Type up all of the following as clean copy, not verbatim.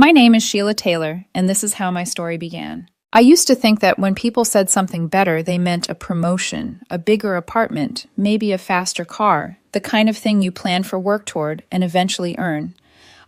My name is Sheila Taylor, and this is how my story began. I used to think that when people said something better, they meant a promotion, a bigger apartment, maybe a faster car, the kind of thing you plan for work toward and eventually earn.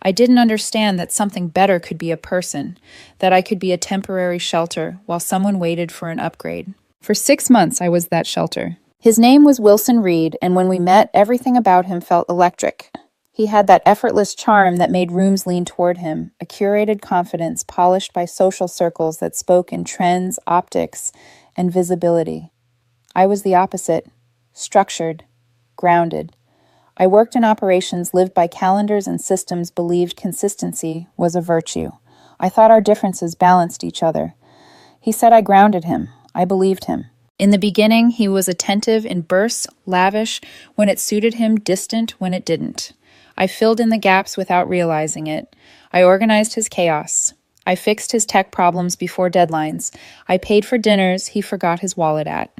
I didn't understand that something better could be a person, that I could be a temporary shelter while someone waited for an upgrade. For 6 months, I was that shelter. His name was Wilson Reed, and when we met, everything about him felt electric. He had that effortless charm that made rooms lean toward him, a curated confidence polished by social circles that spoke in trends, optics, and visibility. I was the opposite, structured, grounded. I worked in operations, lived by calendars and systems, believed consistency was a virtue. I thought our differences balanced each other. He said I grounded him. I believed him. In the beginning, he was attentive in bursts, lavish when it suited him, distant when it didn't. I filled in the gaps without realizing it. I organized his chaos. I fixed his tech problems before deadlines. I paid for dinners he forgot his wallet at.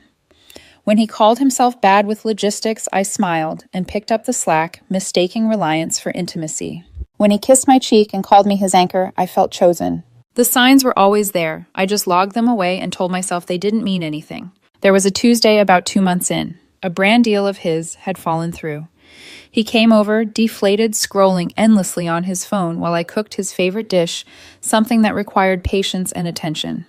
When he called himself bad with logistics, I smiled and picked up the slack, mistaking reliance for intimacy. When he kissed my cheek and called me his anchor, I felt chosen. The signs were always there. I just logged them away and told myself they didn't mean anything. There was a Tuesday about 2 months in. A brand deal of his had fallen through. He came over, deflated, scrolling endlessly on his phone while I cooked his favorite dish, something that required patience and attention.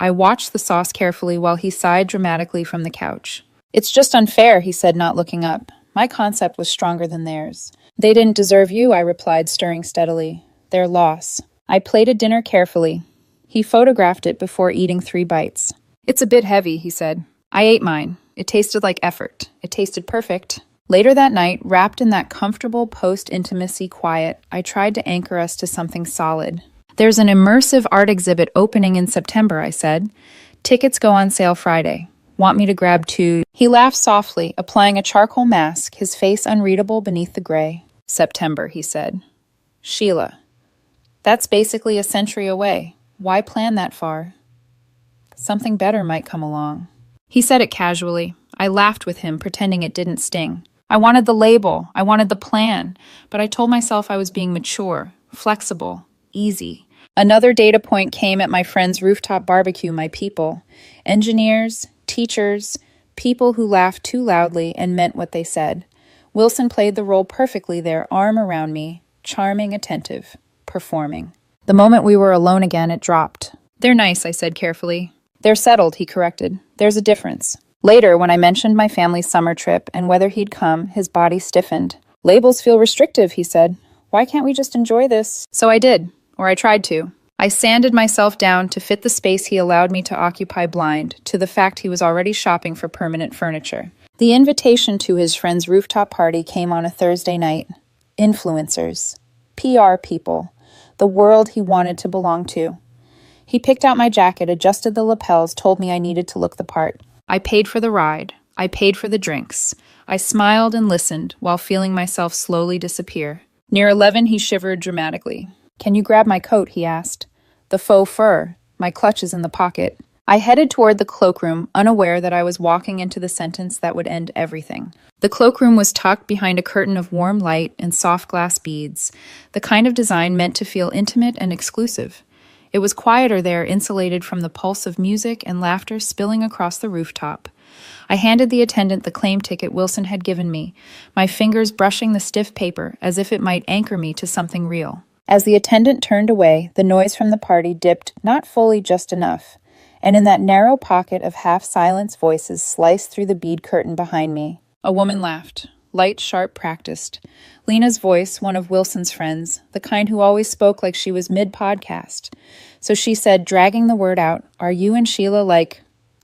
I watched the sauce carefully while he sighed dramatically from the couch. "It's just unfair," he said, not looking up. My concept was stronger than theirs. "They didn't deserve you," I replied, stirring steadily. "Their loss." I plated dinner carefully. He photographed it before eating 3 bites. "It's a bit heavy," he said. I ate mine. It tasted like effort. It tasted perfect. Later that night, wrapped in that comfortable post-intimacy quiet, I tried to anchor us to something solid. "There's an immersive art exhibit opening in September," I said. "Tickets go on sale Friday. Want me to grab 2?" He laughed softly, applying a charcoal mask, his face unreadable beneath the gray. "September," he said. "Sheila, that's basically a century away. Why plan that far? Something better might come along." He said it casually. I laughed with him, pretending it didn't sting. I wanted the label, I wanted the plan, but I told myself I was being mature, flexible, easy. Another data point came at my friend's rooftop barbecue, my people. Engineers, teachers, people who laughed too loudly and meant what they said. Wilson played the role perfectly there, arm around me, charming, attentive, performing. The moment we were alone again, it dropped. "They're nice," I said carefully. "They're settled," he corrected. "There's a difference." Later, when I mentioned my family's summer trip and whether he'd come, his body stiffened. "Labels feel restrictive," he said. "Why can't we just enjoy this?" So I did, or I tried to. I sanded myself down to fit the space he allowed me to occupy blind to the fact he was already shopping for permanent furniture. The invitation to his friend's rooftop party came on a Thursday night. Influencers. PR people. The world he wanted to belong to. He picked out my jacket, adjusted the lapels, told me I needed to look the part. I paid for the ride. I paid for the drinks. I smiled and listened while feeling myself slowly disappear. Near 11, he shivered dramatically. "Can you grab my coat?" he asked. The faux fur, my clutches in the pocket. I headed toward the cloakroom, unaware that I was walking into the sentence that would end everything. The cloakroom was tucked behind a curtain of warm light and soft glass beads, the kind of design meant to feel intimate and exclusive. It was quieter there, insulated from the pulse of music and laughter spilling across the rooftop. I handed the attendant the claim ticket Wilson had given me, my fingers brushing the stiff paper as if it might anchor me to something real. As the attendant turned away, the noise from the party dipped, not fully, just enough, and in that narrow pocket of half-silenced voices sliced through the bead curtain behind me. A woman laughed. Light, sharp, practiced. Lena's voice, one of Wilson's friends, the kind who always spoke like she was mid-podcast. So she said, dragging the word out, "Are you and Sheila,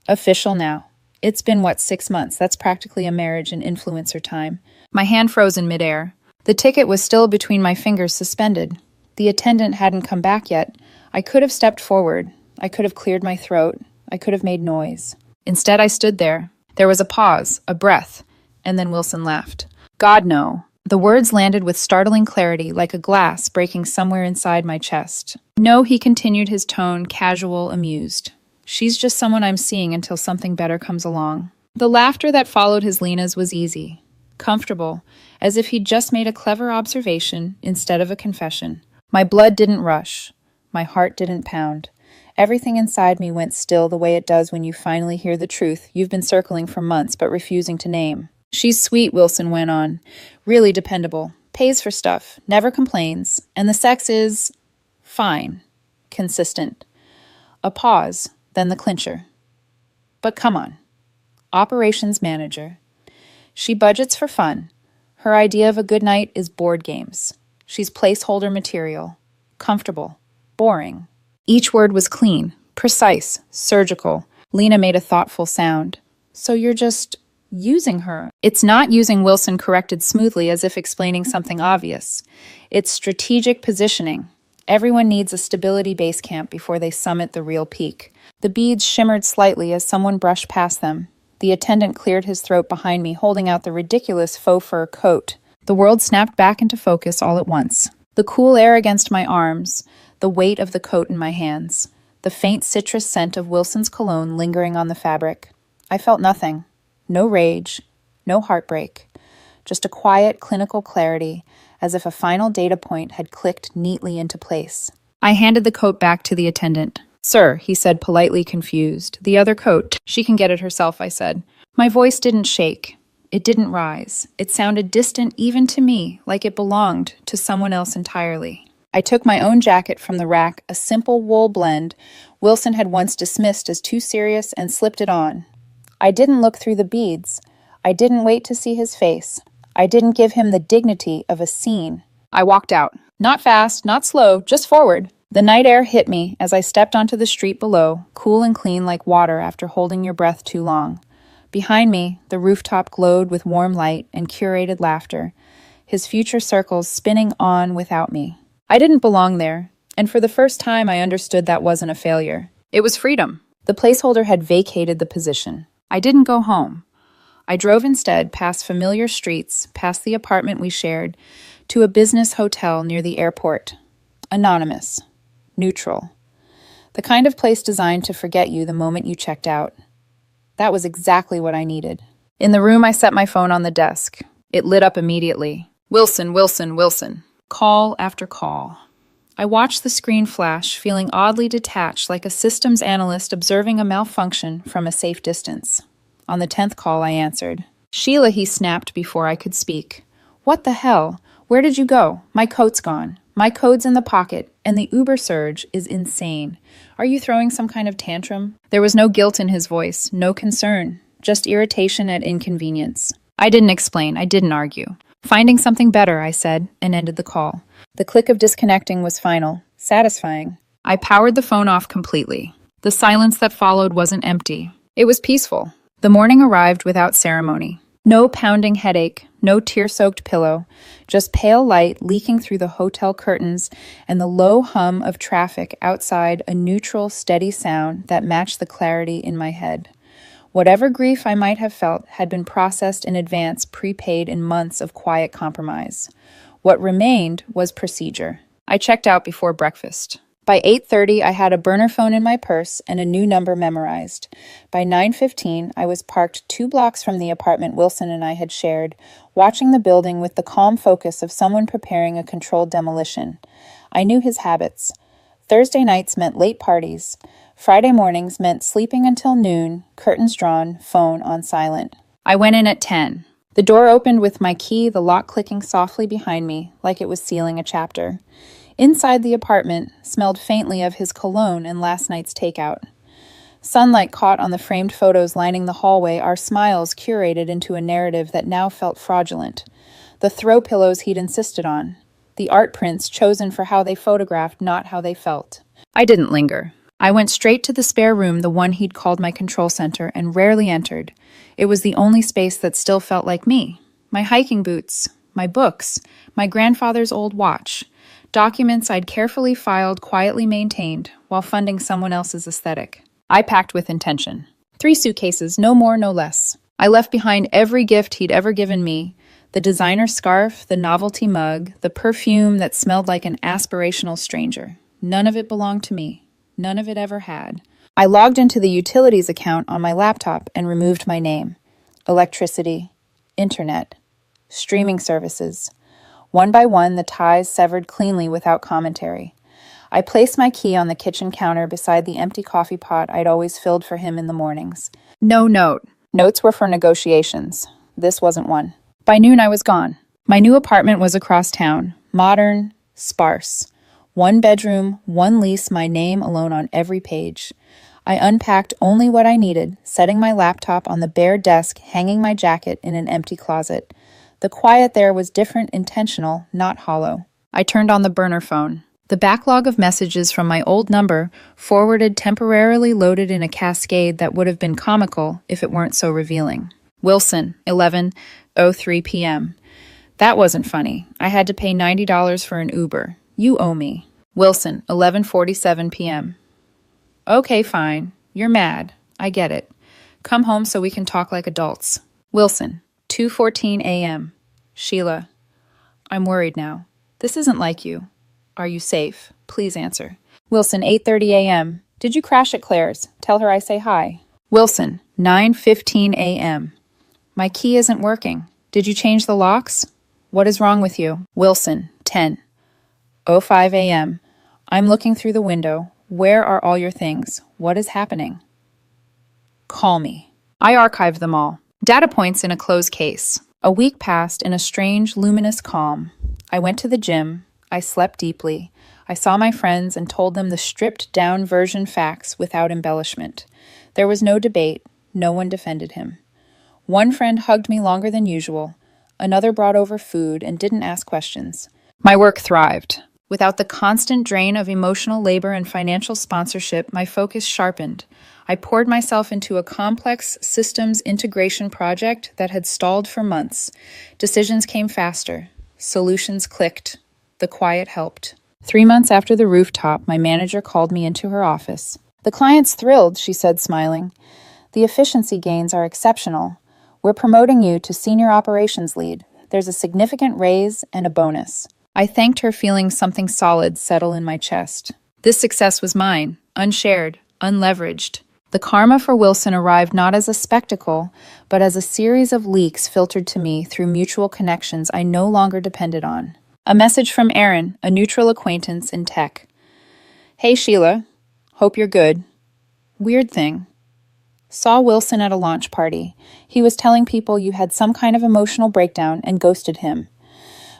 official now?" It's been, 6 months? That's practically a marriage in influencer time. My hand froze in midair. The ticket was still between my fingers, suspended. The attendant hadn't come back yet. I could have stepped forward. I could have cleared my throat. I could have made noise. Instead, I stood there. There was a pause, a breath. And then Wilson laughed. "God, no." The words landed with startling clarity, like a glass breaking somewhere inside my chest. "No," he continued, his tone casual, amused. "She's just someone I'm seeing until something better comes along." The laughter that followed his Lena's was easy, comfortable, as if he'd just made a clever observation instead of a confession. My blood didn't rush. My heart didn't pound. Everything inside me went still the way it does when you finally hear the truth you've been circling for months but refusing to name. She's sweet, Wilson went on. Really dependable. Pays for stuff. Never complains. And the sex is fine. Consistent. A pause, then the clincher. But come on. Operations manager. She budgets for fun. Her idea of a good night is board games. She's placeholder material. Comfortable. Boring. Each word was clean, precise, surgical. Lena made a thoughtful sound. So you're just using her. It's not using, Wilson corrected smoothly as if explaining something obvious. It's strategic positioning. Everyone needs a stability base camp before they summit the real peak. The beads shimmered slightly as someone brushed past them. The attendant cleared his throat behind me, holding out the ridiculous faux fur coat. The world snapped back into focus all at once. The cool air against my arms, the weight of the coat in my hands, the faint citrus scent of Wilson's cologne lingering on the fabric. I felt nothing. No rage, no heartbreak. Just a quiet, clinical clarity, as if a final data point had clicked neatly into place. I handed the coat back to the attendant. Sir, he said, politely confused. The other coat. She can get it herself, I said. My voice didn't shake. It didn't rise. It sounded distant even to me, like it belonged to someone else entirely. I took my own jacket from the rack, a simple wool blend Wilson had once dismissed as too serious, and slipped it on. I didn't look through the beads. I didn't wait to see his face. I didn't give him the dignity of a scene. I walked out. Not fast, not slow, just forward. The night air hit me as I stepped onto the street below, cool and clean like water after holding your breath too long. Behind me, the rooftop glowed with warm light and curated laughter, his future circles spinning on without me. I didn't belong there, and for the first time I understood that wasn't a failure. It was freedom. The placeholder had vacated the position. I didn't go home. I drove instead past familiar streets, past the apartment we shared, to a business hotel near the airport. Anonymous. Neutral. The kind of place designed to forget you the moment you checked out. That was exactly what I needed. In the room, I set my phone on the desk. It lit up immediately. Wilson, Wilson, Wilson. Call after call. I watched the screen flash, feeling oddly detached, like a systems analyst observing a malfunction from a safe distance. On the 10th call, I answered. Sheila, he snapped before I could speak. What the hell? Where did you go? My coat's gone. My code's in the pocket, and the Uber surge is insane. Are you throwing some kind of tantrum? There was no guilt in his voice, no concern, just irritation at inconvenience. I didn't explain, I didn't argue. Finding something better, I said, and ended the call. The click of disconnecting was final, satisfying. I powered the phone off completely. The silence that followed wasn't empty. It was peaceful. The morning arrived without ceremony. No pounding headache, no tear-soaked pillow, just pale light leaking through the hotel curtains and the low hum of traffic outside, a neutral, steady sound that matched the clarity in my head. Whatever grief I might have felt had been processed in advance, prepaid in months of quiet compromise. What remained was procedure. I checked out before breakfast. By 8:30, I had a burner phone in my purse and a new number memorized. By 9:15, I was parked 2 blocks from the apartment Wilson and I had shared, watching the building with the calm focus of someone preparing a controlled demolition. I knew his habits. Thursday nights meant late parties. Friday mornings meant sleeping until noon, curtains drawn, phone on silent. I went in at 10. The door opened with my key, the lock clicking softly behind me, like it was sealing a chapter. Inside the apartment smelled faintly of his cologne and last night's takeout. Sunlight caught on the framed photos lining the hallway, our smiles curated into a narrative that now felt fraudulent. The throw pillows he'd insisted on. The art prints chosen for how they photographed, not how they felt. I didn't linger. I went straight to the spare room, the one he'd called my control center, and rarely entered. It was the only space that still felt like me. My hiking boots, my books, my grandfather's old watch. Documents I'd carefully filed, quietly maintained, while funding someone else's aesthetic. I packed with intention. 3 suitcases, no more, no less. I left behind every gift he'd ever given me, the designer scarf, the novelty mug, the perfume that smelled like an aspirational stranger. None of it belonged to me. None of it ever had. I logged into the utilities account on my laptop and removed my name. Electricity, internet, streaming services. One by one, the ties severed cleanly without commentary. I placed my key on the kitchen counter beside the empty coffee pot I'd always filled for him in the mornings. No note. Notes were for negotiations. This wasn't one. By noon, I was gone. My new apartment was across town. Modern, sparse. One bedroom, one lease, my name alone on every page. I unpacked only what I needed, setting my laptop on the bare desk, hanging my jacket in an empty closet. The quiet there was different, intentional, not hollow. I turned on the burner phone. The backlog of messages from my old number, forwarded temporarily loaded in a cascade that would have been comical if it weren't so revealing. Wilson, 11:03 p.m. That wasn't funny. I had to pay $90 for an Uber. You owe me. Wilson, 11:47 p.m. Okay, fine. You're mad. I get it. Come home so we can talk like adults. Wilson, 2:14 a.m. Sheila, I'm worried now. This isn't like you. Are you safe? Please answer. Wilson, 8:30 a.m. Did you crash at Claire's? Tell her I say hi. Wilson, 9:15 a.m. My key isn't working. Did you change the locks? What is wrong with you? Wilson, 10:05 a.m. I'm looking through the window. Where are all your things? What is happening? Call me. I archived them all. Data points in a closed case. A week passed in a strange, luminous calm. I went to the gym. I slept deeply. I saw my friends and told them the stripped-down version facts without embellishment. There was no debate. No one defended him. One friend hugged me longer than usual. Another brought over food and didn't ask questions. My work thrived. Without the constant drain of emotional labor and financial sponsorship, my focus sharpened. I poured myself into a complex systems integration project that had stalled for months. Decisions came faster. Solutions clicked. The quiet helped. 3 months after the rooftop, my manager called me into her office. The client's thrilled, she said, smiling. The efficiency gains are exceptional. We're promoting you to senior operations lead. There's a significant raise and a bonus. I thanked her, feeling something solid settle in my chest. This success was mine, unshared, unleveraged. The karma for Wilson arrived not as a spectacle, but as a series of leaks filtered to me through mutual connections I no longer depended on. A message from Aaron, a neutral acquaintance in tech. Hey Sheila, hope you're good. Weird thing. Saw Wilson at a launch party. He was telling people you had some kind of emotional breakdown and ghosted him.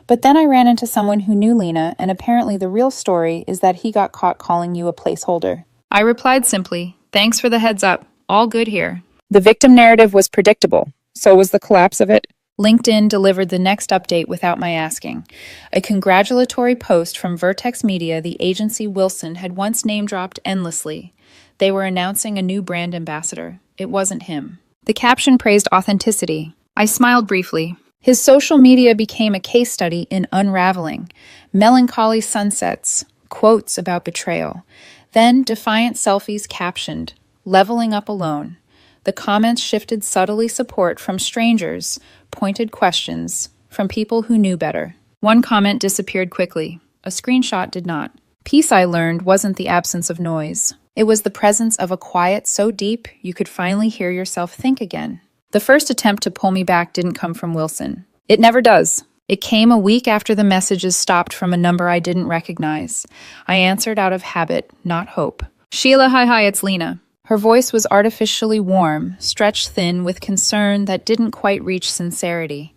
But then I ran into someone who knew Lena, and apparently the real story is that he got caught calling you a placeholder. I replied simply, thanks for the heads up. All good here. The victim narrative was predictable. So was the collapse of it. LinkedIn delivered the next update without my asking. A congratulatory post from Vertex Media, the agency Wilson had once name-dropped endlessly. They were announcing a new brand ambassador. It wasn't him. The caption praised authenticity. I smiled briefly. His social media became a case study in unraveling. Melancholy sunsets, quotes about betrayal. Then defiant selfies captioned, leveling up alone. The comments shifted subtly, support from strangers, pointed questions from people who knew better. One comment disappeared quickly. A screenshot did not. Peace, I learned, wasn't the absence of noise. It was the presence of a quiet so deep you could finally hear yourself think again. The first attempt to pull me back didn't come from Wilson. It never does. It came a week after the messages stopped from a number I didn't recognize. I answered out of habit, not hope. Sheila, hi, it's Lena. Her voice was artificially warm, stretched thin with concern that didn't quite reach sincerity.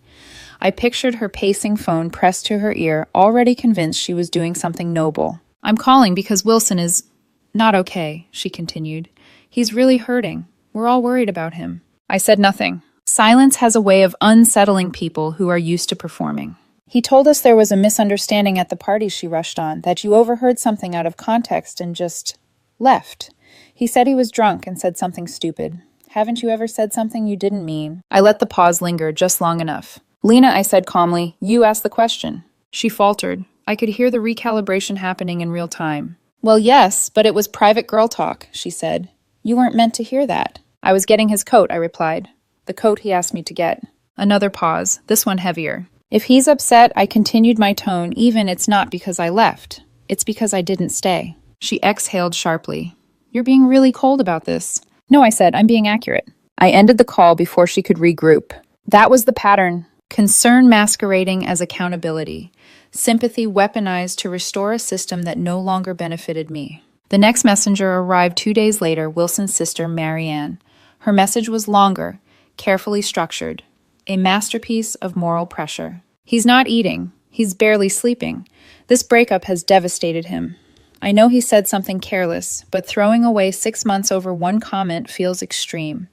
I pictured her pacing phone pressed to her ear, already convinced she was doing something noble. I'm calling because Wilson is not okay, she continued. He's really hurting. We're all worried about him. I said nothing. Silence has a way of unsettling people who are used to performing. He told us there was a misunderstanding at the party she rushed on, that you overheard something out of context and just left. He said he was drunk and said something stupid. Haven't you ever said something you didn't mean? I let the pause linger just long enough. Lena, I said calmly, you asked the question. She faltered. I could hear the recalibration happening in real time. Well, yes, but it was private girl talk, she said. You weren't meant to hear that. I was getting his coat, I replied. The coat he asked me to get. Another pause, this one heavier. If he's upset, I continued my tone, even it's not because I left. It's because I didn't stay. She exhaled sharply. You're being really cold about this. No, I said, I'm being accurate. I ended the call before she could regroup. That was the pattern. Concern masquerading as accountability. Sympathy weaponized to restore a system that no longer benefited me. The next messenger arrived 2 days later, Wilson's sister, Marianne. Her message was longer, carefully structured, a masterpiece of moral pressure. He's not eating. He's barely sleeping. This breakup has devastated him. I know he said something careless, but throwing away 6 months over one comment feels extreme.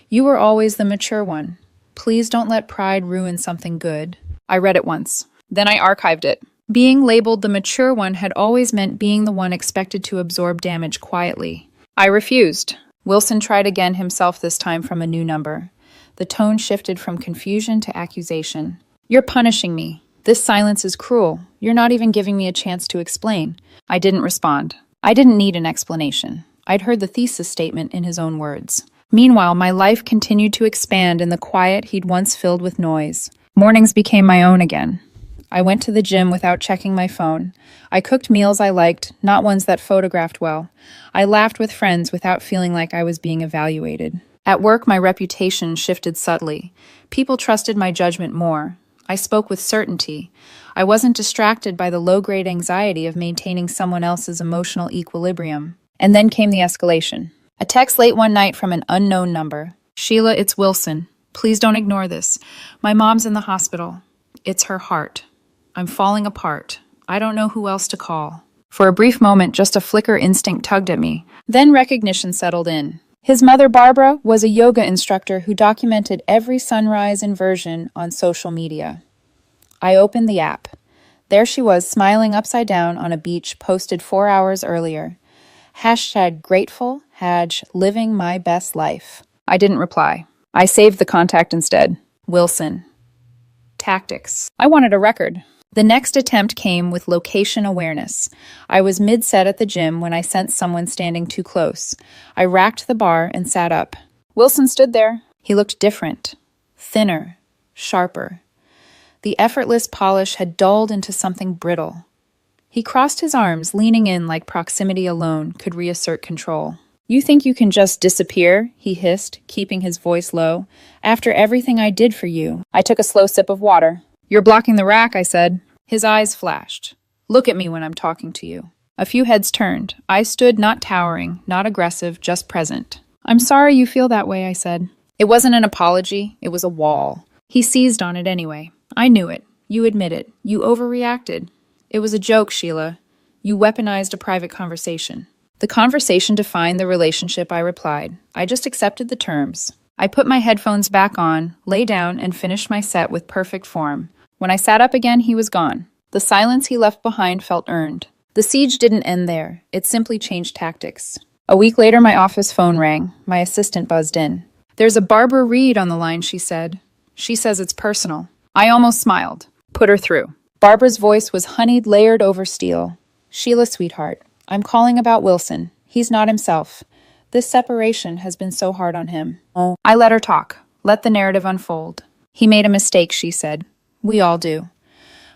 You were always the mature one. Please don't let pride ruin something good. I read it once. Then I archived it. Being labeled the mature one had always meant being the one expected to absorb damage quietly. I refused. Wilson tried again himself, this time from a new number. The tone shifted from confusion to accusation. You're punishing me. This silence is cruel. You're not even giving me a chance to explain. I didn't respond. I didn't need an explanation. I'd heard the thesis statement in his own words. Meanwhile, my life continued to expand in the quiet he'd once filled with noise. Mornings became my own again. I went to the gym without checking my phone. I cooked meals I liked, not ones that photographed well. I laughed with friends without feeling like I was being evaluated. At work, my reputation shifted subtly. People trusted my judgment more. I spoke with certainty. I wasn't distracted by the low-grade anxiety of maintaining someone else's emotional equilibrium. And then came the escalation. A text late one night from an unknown number. Sheila, it's Wilson. Please don't ignore this. My mom's in the hospital. It's her heart. I'm falling apart. I don't know who else to call. For a brief moment, just a flicker instinct tugged at me. Then recognition settled in. His mother, Barbara, was a yoga instructor who documented every sunrise inversion on social media. I opened the app. There she was, smiling upside down on a beach posted 4 hours earlier. #grateful, #living my best life. I didn't reply. I saved the contact instead. Wilson. Tactics. I wanted a record. The next attempt came with location awareness. I was mid-set at the gym when I sensed someone standing too close. I racked the bar and sat up. Wilson stood there. He looked different. Thinner. Sharper. The effortless polish had dulled into something brittle. He crossed his arms, leaning in like proximity alone could reassert control. You think you can just disappear? He hissed, keeping his voice low. After everything I did for you. I took a slow sip of water. You're blocking the rack, I said. His eyes flashed. Look at me when I'm talking to you. A few heads turned. I stood not towering, not aggressive, just present. I'm sorry you feel that way, I said. It wasn't an apology. It was a wall. He seized on it anyway. I knew it. You admit it. You overreacted. It was a joke, Sheila. You weaponized a private conversation. The conversation defined the relationship, I replied. I just accepted the terms. I put my headphones back on, lay down, and finished my set with perfect form. When I sat up again, he was gone. The silence he left behind felt earned. The siege didn't end there. It simply changed tactics. A week later, my office phone rang. My assistant buzzed in. There's a Barbara Reed on the line, she said. She says it's personal. I almost smiled. Put her through. Barbara's voice was honeyed, layered over steel. Sheila, sweetheart, I'm calling about Wilson. He's not himself. This separation has been so hard on him. Oh. I let her talk. Let the narrative unfold. He made a mistake, she said. We all do.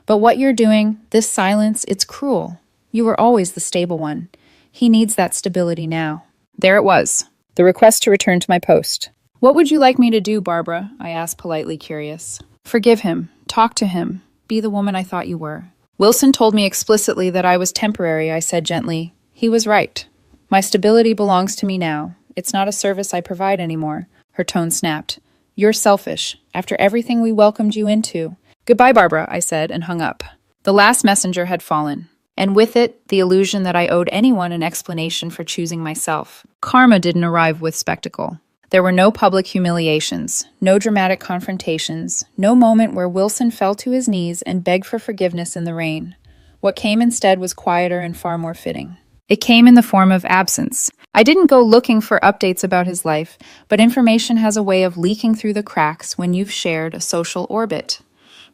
But what you're doing, this silence, it's cruel. You were always the stable one. He needs that stability now. There it was. The request to return to my post. What would you like me to do, Barbara? I asked, politely curious. Forgive him. Talk to him. Be the woman I thought you were. Wilson told me explicitly that I was temporary, I said gently. He was right. My stability belongs to me now. It's not a service I provide anymore. Her tone snapped. You're selfish, after everything we welcomed you into. Goodbye, Barbara, I said, and hung up. The last messenger had fallen, and with it, the illusion that I owed anyone an explanation for choosing myself. Karma didn't arrive with spectacle. There were no public humiliations, no dramatic confrontations, no moment where Wilson fell to his knees and begged for forgiveness in the rain. What came instead was quieter and far more fitting. It came in the form of absence. I didn't go looking for updates about his life, but information has a way of leaking through the cracks when you've shared a social orbit.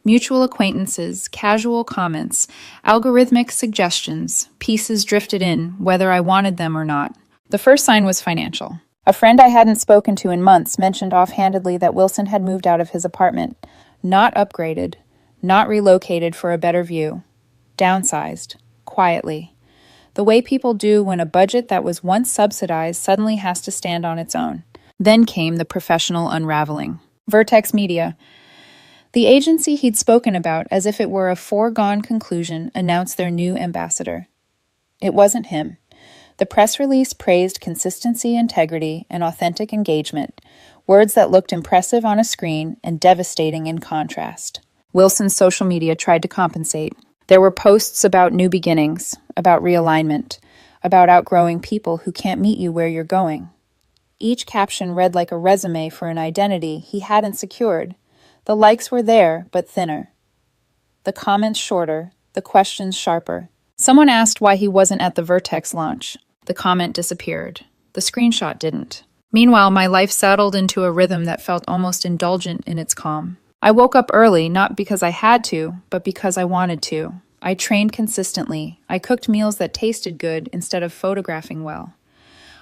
Mutual acquaintances, casual comments, algorithmic suggestions, pieces drifted in, whether I wanted them or not. The first sign was financial. A friend I hadn't spoken to in months mentioned offhandedly that Wilson had moved out of his apartment. Not upgraded, not relocated for a better view. Downsized, quietly. The way people do when a budget that was once subsidized suddenly has to stand on its own. Then came the professional unraveling. Vertex Media. The agency he'd spoken about as if it were a foregone conclusion announced their new ambassador. It wasn't him. The press release praised consistency, integrity, and authentic engagement, words that looked impressive on a screen and devastating in contrast. Wilson's social media tried to compensate. There were posts about new beginnings, about realignment, about outgrowing people who can't meet you where you're going. Each caption read like a resume for an identity he hadn't secured. The likes were there, but thinner. The comments shorter, the questions sharper. Someone asked why he wasn't at the Vertex launch. The comment disappeared. The screenshot didn't. Meanwhile, my life settled into a rhythm that felt almost indulgent in its calm. I woke up early, not because I had to, but because I wanted to. I trained consistently. I cooked meals that tasted good instead of photographing well.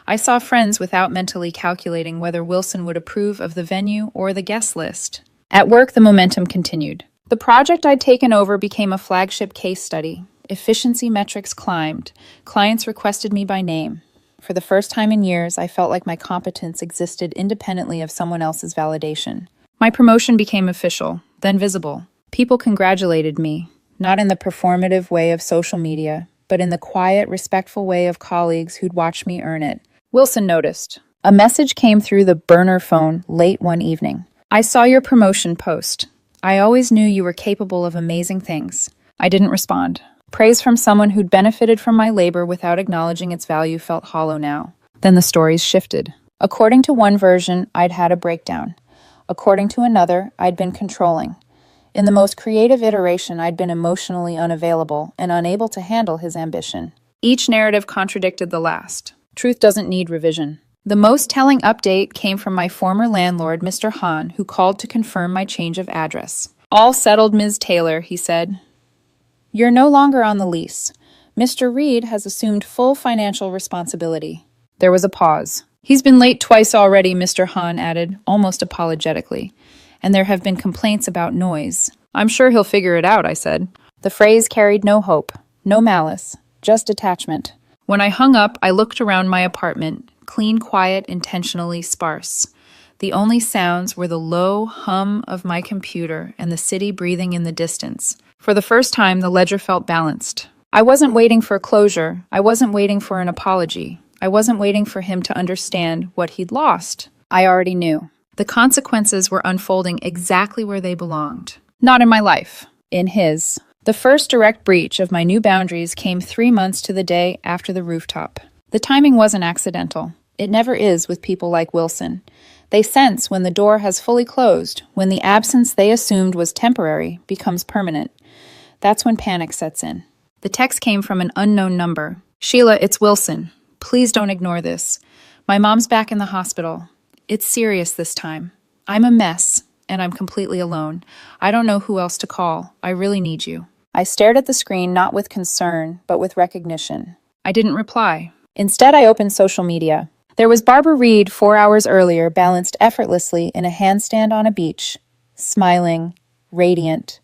I saw friends without mentally calculating whether Wilson would approve of the venue or the guest list. At work, the momentum continued. The project I'd taken over became a flagship case study. Efficiency metrics climbed. Clients requested me by name. For the first time in years, I felt like my competence existed independently of someone else's validation. My promotion became official, then visible. People congratulated me, not in the performative way of social media, but in the quiet, respectful way of colleagues who'd watched me earn it. Wilson noticed. A message came through the burner phone late one evening. I saw your promotion post. I always knew you were capable of amazing things. I didn't respond. Praise from someone who'd benefited from my labor without acknowledging its value felt hollow now. Then the stories shifted. According to one version, I'd had a breakdown. According to another, I'd been controlling. In the most creative iteration, I'd been emotionally unavailable and unable to handle his ambition. Each narrative contradicted the last. Truth doesn't need revision. The most telling update came from my former landlord, Mr. Hahn, who called to confirm my change of address. All settled, Ms. Taylor, he said. You're no longer on the lease. Mr. Reed has assumed full financial responsibility. There was a pause. He's been late twice already, Mr. Hahn added, almost apologetically. And there have been complaints about noise. I'm sure he'll figure it out, I said. The phrase carried no hope, no malice, just detachment. When I hung up, I looked around my apartment, clean, quiet, intentionally sparse. The only sounds were the low hum of my computer and the city breathing in the distance. For the first time, the ledger felt balanced. I wasn't waiting for closure. I wasn't waiting for an apology. I wasn't waiting for him to understand what he'd lost. I already knew. The consequences were unfolding exactly where they belonged. Not in my life. In his. The first direct breach of my new boundaries came 3 months to the day after the rooftop. The timing wasn't accidental. It never is with people like Wilson. They sense when the door has fully closed, when the absence they assumed was temporary becomes permanent. That's when panic sets in. The text came from an unknown number. Sheila, it's Wilson. Please don't ignore this. My mom's back in the hospital. It's serious this time. I'm a mess, and I'm completely alone. I don't know who else to call. I really need you. I stared at the screen not with concern, but with recognition. I didn't reply. Instead, I opened social media. There was Barbara Reed 4 hours earlier, balanced effortlessly in a handstand on a beach, smiling, radiant.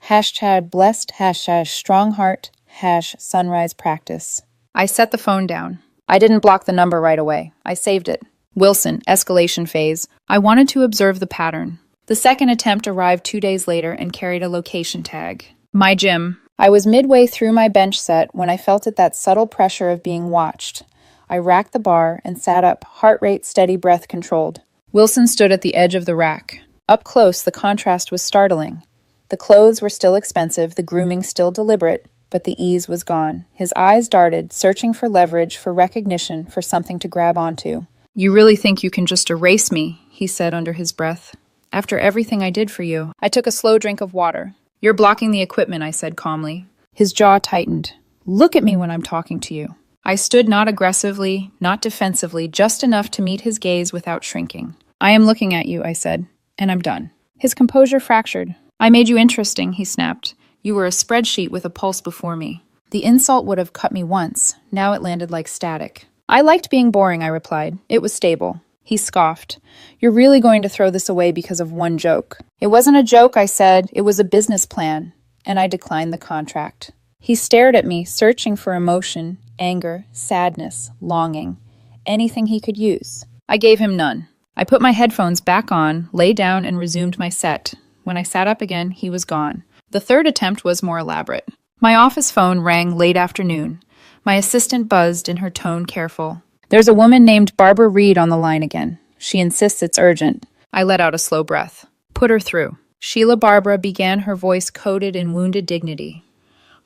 Hashtag blessed, hashtag strong heart, hash sunrise practice. I set the phone down. I didn't block the number right away. I saved it. Wilson, escalation phase. I wanted to observe the pattern. The second attempt arrived 2 days later and carried a location tag. My gym. I was midway through my bench set when I felt that subtle pressure of being watched. I racked the bar and sat up, heart rate steady, breath controlled. Wilson stood at the edge of the rack. Up close, the contrast was startling. The clothes were still expensive, the grooming still deliberate, but the ease was gone. His eyes darted, searching for leverage, for recognition, for something to grab onto. You really think you can just erase me, he said under his breath. After everything I did for you. I took a slow drink of water. You're blocking the equipment, I said calmly. His jaw tightened. Look at me when I'm talking to you. I stood not aggressively, not defensively, just enough to meet his gaze without shrinking. I am looking at you, I said, and I'm done. His composure fractured. I made you interesting, he snapped. You were a spreadsheet with a pulse before me. The insult would have cut me once. Now it landed like static. I liked being boring, I replied. It was stable. He scoffed. You're really going to throw this away because of one joke. It wasn't a joke, I said. It was a business plan. And I declined the contract. He stared at me, searching for emotion, anger, sadness, longing. Anything he could use. I gave him none. I put my headphones back on, lay down, and resumed my set. When I sat up again, he was gone. The third attempt was more elaborate. My office phone rang late afternoon. My assistant buzzed in her tone careful. There's a woman named Barbara Reed on the line again. She insists it's urgent. I let out a slow breath. Put her through. Sheila Barbara began, her voice coated in wounded dignity.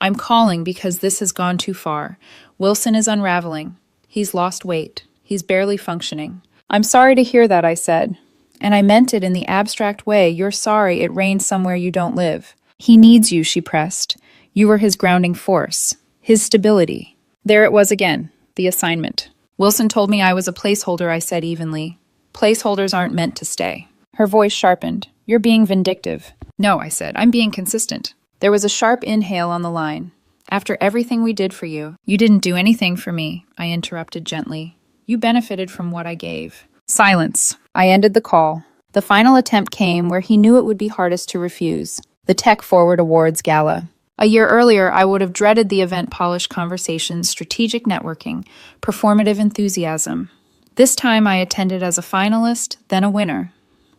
I'm calling because this has gone too far. Wilson is unraveling. He's lost weight. He's barely functioning. I'm sorry to hear that, I said. And I meant it in the abstract way. You're sorry it rained somewhere you don't live. He needs you, she pressed. You were his grounding force, his stability. There it was again, the assignment. Wilson told me I was a placeholder, I said evenly. Placeholders aren't meant to stay. Her voice sharpened. You're being vindictive. No, I said. I'm being consistent. There was a sharp inhale on the line. After everything we did for you. You didn't do anything for me, I interrupted gently. You benefited from what I gave. Silence. I ended the call. The final attempt came where he knew it would be hardest to refuse. The Tech Forward Awards Gala. A year earlier, I would have dreaded the event polished conversations, strategic networking, performative enthusiasm. This time I attended as a finalist, then a winner.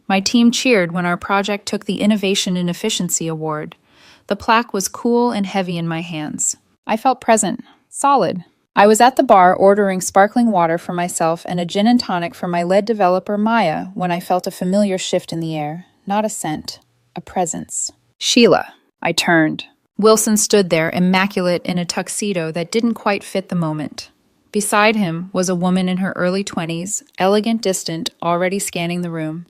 My team cheered when our project took the Innovation and Efficiency Award. The plaque was cool and heavy in my hands. I felt present, solid. I was at the bar ordering sparkling water for myself and a gin and tonic for my lead developer Maya when I felt a familiar shift in the air. Not a scent, a presence. Sheila. I turned. Wilson stood there, immaculate in a tuxedo that didn't quite fit the moment. Beside him was a woman in her early 20s, elegant, distant, already scanning the room.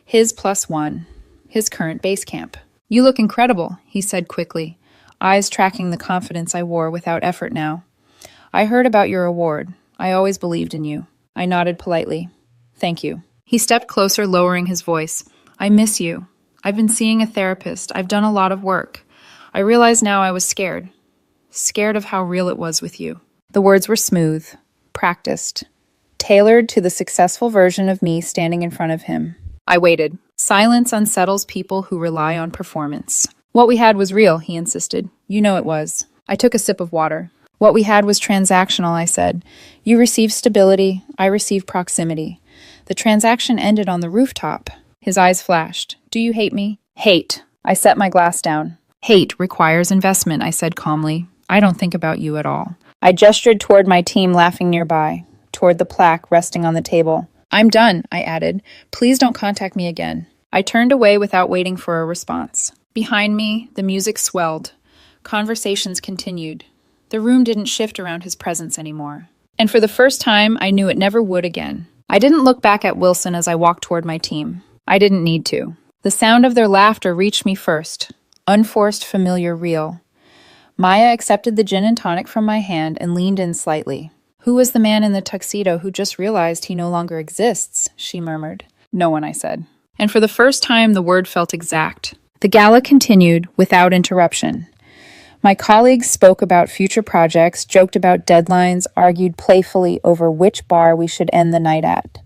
His +1, his current base camp. You look incredible, he said quickly, eyes tracking the confidence I wore without effort now. I heard about your award. I always believed in you. I nodded politely. Thank you. He stepped closer, lowering his voice. I miss you. I've been seeing a therapist. I've done a lot of work. I realize now I was scared. Scared of how real it was with you. The words were smooth, practiced, tailored to the successful version of me standing in front of him. I waited. Silence unsettles people who rely on performance. What we had was real, he insisted. You know it was. I took a sip of water. What we had was transactional, I said. You received stability, I received proximity. The transaction ended on the rooftop. His eyes flashed. Do you hate me? Hate. I set my glass down. Hate requires investment, I said calmly. I don't think about you at all. I gestured toward my team laughing nearby, toward the plaque resting on the table. I'm done, I added. Please don't contact me again. I turned away without waiting for a response. Behind me, the music swelled. Conversations continued. The room didn't shift around his presence anymore. And for the first time, I knew it never would again. I didn't look back at Wilson as I walked toward my team. I didn't need to. The sound of their laughter reached me first. Unforced, familiar, real. Maya accepted the gin and tonic from my hand and leaned in slightly. Who was the man in the tuxedo who just realized he no longer exists? She murmured. No one, I said. And for the first time, the word felt exact. The gala continued without interruption. My colleagues spoke about future projects, joked about deadlines, argued playfully over which bar we should end the night at.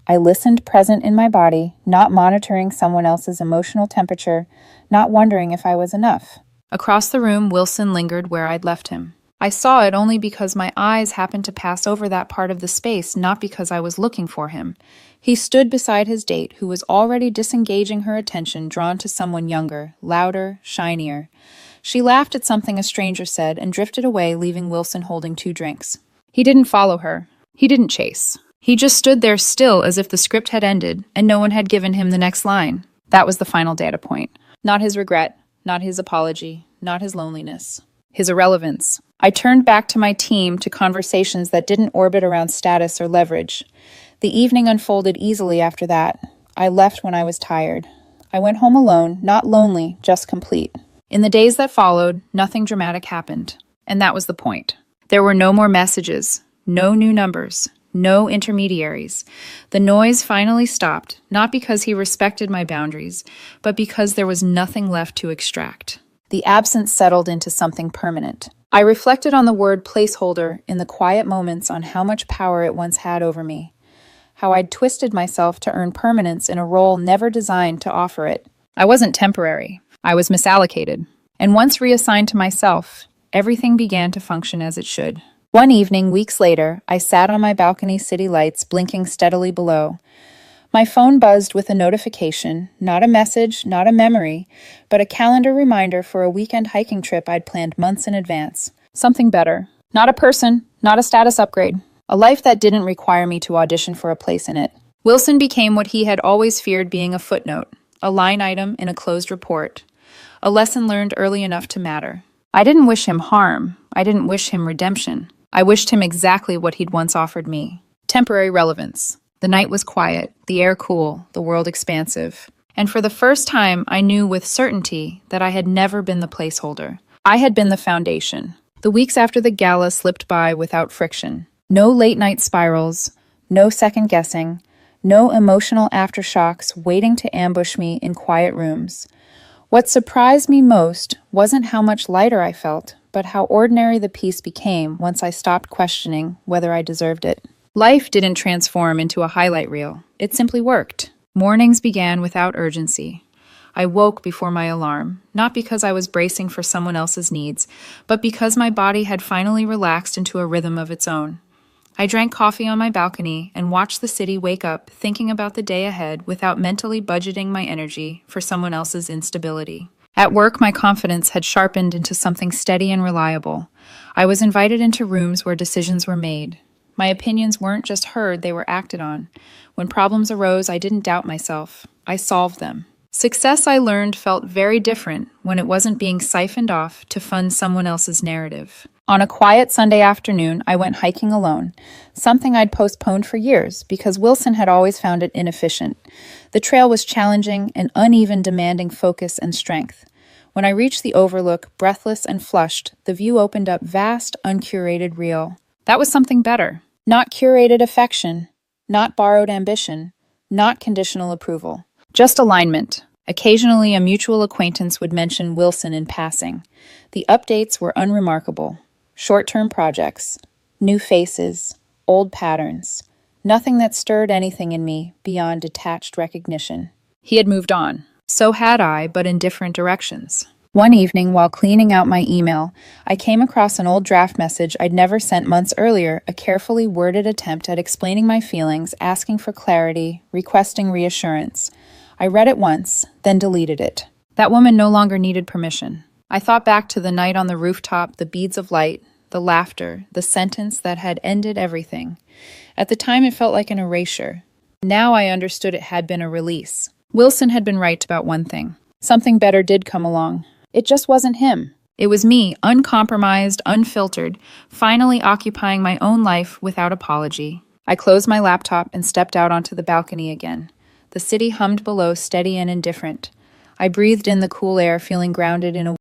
I listened, present in my body, not monitoring someone else's emotional temperature, not wondering if I was enough. Across the room, Wilson lingered where I'd left him. I saw it only because my eyes happened to pass over that part of the space, not because I was looking for him. He stood beside his date, who was already disengaging her attention, drawn to someone younger, louder, shinier. She laughed at something a stranger said and drifted away, leaving Wilson holding 2 drinks. He didn't follow her. He didn't chase. He just stood there still as if the script had ended and no one had given him the next line. That was the final data point. Not his regret, not his apology, not his loneliness. His irrelevance. I turned back to my team, to conversations that didn't orbit around status or leverage. The evening unfolded easily after that. I left when I was tired. I went home alone, not lonely, just complete. In the days that followed, nothing dramatic happened. And that was the point. There were no more messages, no new numbers, no intermediaries. The noise finally stopped, not because he respected my boundaries, but because there was nothing left to extract. The absence settled into something permanent. I reflected on the word placeholder in the quiet moments, on how much power it once had over me, how I'd twisted myself to earn permanence in a role never designed to offer it. I wasn't temporary. I was misallocated. And once reassigned to myself, everything began to function as it should. One evening, weeks later, I sat on my balcony, city lights blinking steadily below. My phone buzzed with a notification, not a message, not a memory, but a calendar reminder for a weekend hiking trip I'd planned months in advance. Something better. Not a person, not a status upgrade. A life that didn't require me to audition for a place in it. Wilson became what he had always feared being: a footnote, a line item in a closed report, a lesson learned early enough to matter. I didn't wish him harm. I didn't wish him redemption. I wished him exactly what he'd once offered me: temporary relevance. The night was quiet, the air cool, the world expansive. And for the first time, I knew with certainty that I had never been the placeholder. I had been the foundation. The weeks after the gala slipped by without friction. No late-night spirals, no second-guessing, no emotional aftershocks waiting to ambush me in quiet rooms. What surprised me most wasn't how much lighter I felt, but how ordinary the peace became once I stopped questioning whether I deserved it. Life didn't transform into a highlight reel. It simply worked. Mornings began without urgency. I woke before my alarm, not because I was bracing for someone else's needs, but because my body had finally relaxed into a rhythm of its own. I drank coffee on my balcony and watched the city wake up, thinking about the day ahead without mentally budgeting my energy for someone else's instability. At work, my confidence had sharpened into something steady and reliable. I was invited into rooms where decisions were made. My opinions weren't just heard, they were acted on. When problems arose, I didn't doubt myself. I solved them. Success, I learned, felt very different when it wasn't being siphoned off to fund someone else's narrative. On a quiet Sunday afternoon, I went hiking alone, something I'd postponed for years because Wilson had always found it inefficient. The trail was challenging and uneven, demanding focus and strength. When I reached the overlook, breathless and flushed, the view opened up vast, uncurated real. That was something better. Not curated affection, not borrowed ambition, not conditional approval. Just alignment. Occasionally, a mutual acquaintance would mention Wilson in passing. The updates were unremarkable. Short-term projects, new faces, old patterns. Nothing that stirred anything in me beyond detached recognition. He had moved on. So had I, but in different directions. One evening, while cleaning out my email, I came across an old draft message I'd never sent months earlier, a carefully worded attempt at explaining my feelings, asking for clarity, requesting reassurance. I read it once, then deleted it. That woman no longer needed permission. I thought back to the night on the rooftop, the beads of light, the laughter, the sentence that had ended everything. At the time, it felt like an erasure. Now I understood it had been a release. Wilson had been right about one thing. Something better did come along. It just wasn't him. It was me, uncompromised, unfiltered, finally occupying my own life without apology. I closed my laptop and stepped out onto the balcony again. The city hummed below, steady and indifferent. I breathed in the cool air, feeling grounded in a